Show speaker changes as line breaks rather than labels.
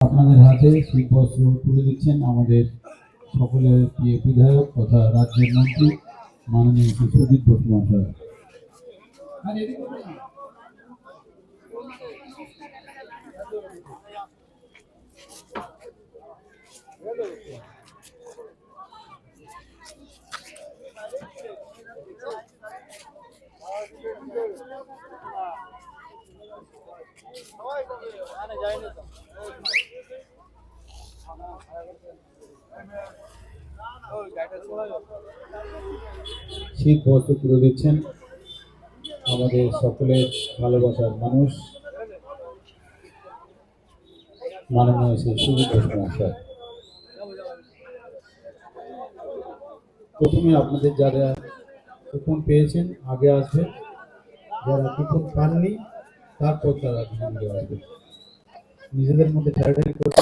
আপনাদের হাতে শীতবস্ত্র তুলে দিচ্ছেন আমাদের সকলের প্রিয় বিধায়ক তথা রাজ্যের মন্ত্রী মাননীয় শ্রী সুজিত বসু মহাশয়। শীত বস্ত্র তুলে দিচ্ছেন আমাদের সকলের ভালোবাসার মানুষ মাননীয় শ্রী সুজিত বসু মহাশয়। প্রথমে আপনাদের যারা কুপন পেয়েছেন আগে আসবে, যারা কুপন পাননি তারপর তারা আসবে। নিজেদের মধ্যে ঠেলাঠেলি করতে